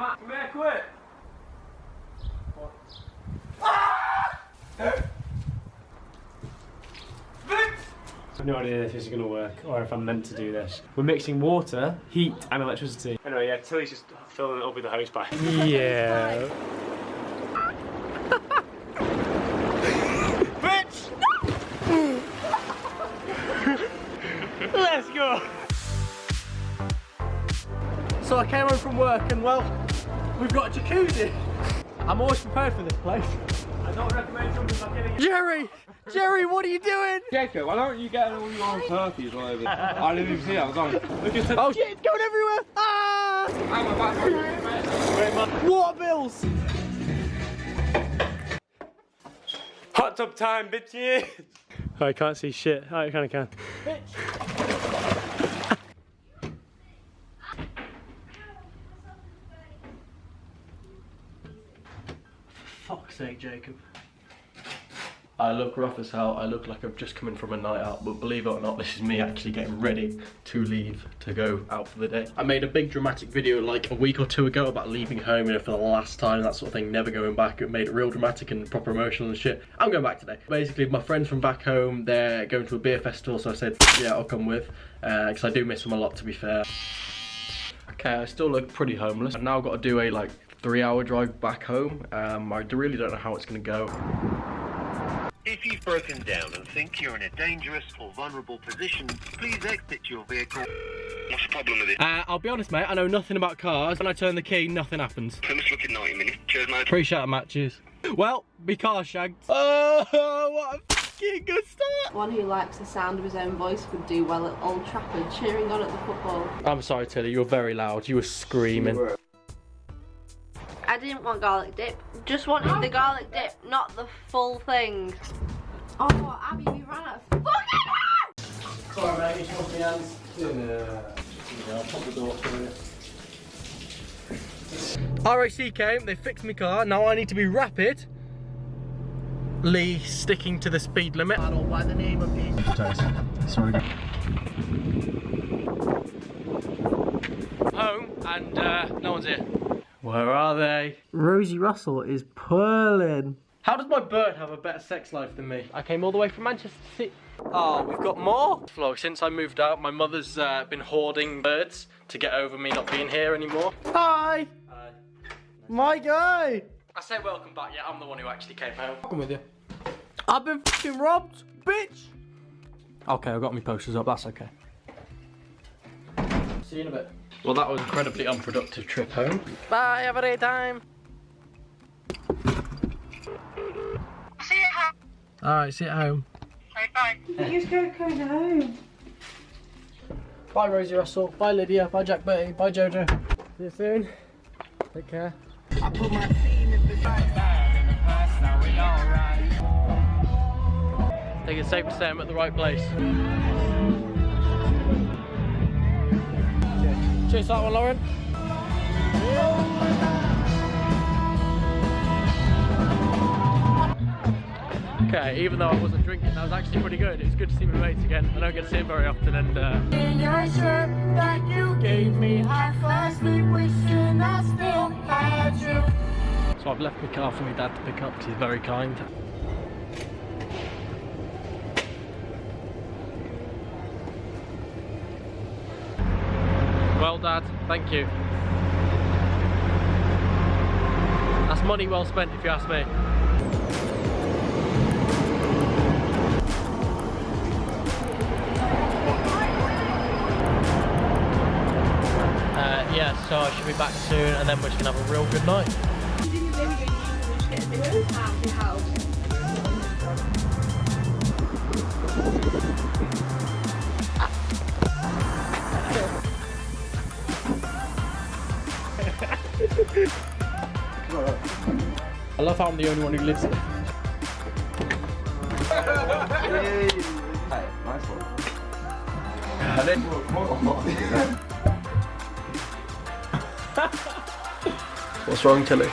Matt, come here, quick! What? I've no idea if this is going to work or if I'm meant to do this. We're mixing water, heat and electricity. Anyway, yeah, Tilly's just filling it up with the hose pipe. Yeah. Bitch! Let's go! So I came home from work and well, we've got a jacuzzi. I'm always prepared for this place. I don't recommend jumping back in again. Jerry, what are you doing? Jacob, why don't you get all your turkeys all over? I didn't even see that, I was on. Look at Oh shit, it's going everywhere! Ah! Water bills! Hot tub time, bitches! Oh, I can't see shit. Oh, I kinda can. Bitch! For fuck's sake, Jacob. I look rough as hell, I look like I've just come in from a night out, but believe it or not, this is me actually getting ready to leave, to go out for the day. I made a big dramatic video like a week or two ago about leaving home, you know, for the last time, that sort of thing, never going back. It made it real dramatic and proper emotional and shit. I'm going back today. Basically, my friends from back home, they're going to a beer festival, so I said, yeah, I'll come with, because I do miss them a lot, to be fair. Okay, I still look pretty homeless. I've now got to do a like 3-hour drive back home. I really don't know how it's going to go. If you've broken down and think you're in a dangerous or vulnerable position, please exit your vehicle. What's the problem with it? I'll be honest, mate, I know nothing about cars. When I turn the key, nothing happens. Plymouth's looking 90 minutes. Cheers, mate. Appreciate it, Matt, cheers. Well, be car shagged. Oh, what a fucking good start. One who likes the sound of his own voice would do well at Old Trafford, cheering on at the football. I'm sorry, Tilly, you were very loud. You were screaming. I didn't want garlic dip, just wanted the garlic dip, not the full thing. Oh, Abby, we ran out of fucking Sorry, mate, you should my hands. I'll pop the door through. RAC came, they fixed my car, now I need to be rapid. Sticking to the speed limit. By the name of the... Sorry. Home, and no one's here. Where are they? Rosie Russell is purling. How does my bird have a better sex life than me? I came all the way from Manchester City. Oh, we've got more. Vlog. Since I moved out, my mother's been hoarding birds to get over me not being here anymore. Hi! Hi. My guy! I say welcome back, yeah, I'm the one who actually came home. Welcome with you. I've been fucking robbed, bitch! Okay, I've got my posters up, that's okay. See you in a bit. Well, that was an incredibly unproductive trip home. Bye, have a great time. See you at home. Alright, see you at home. Okay, bye. You just go home. Bye, Rosie Russell. Bye, Lydia. Bye, Jack Bertie. Bye, Jojo. See you soon. Take care. I put my feet in the past, now we alright. I think it's safe to say I'm at the right place. Cheers for that one, Lauren. Okay, even though I wasn't drinking, that was actually pretty good. It's good to see my mates again. I don't get to see them very often, and In your shirt that you gave me, I fell asleep wishing I still had you. so I've left my car for my dad to pick up because he's very kind. Well, Dad, thank you. That's money well spent, if you ask me. Yeah, so I should be back soon, and then we're just gonna have a real good night. I love how I'm the only one who lives here. Hey, nice one. What's wrong, Tilly?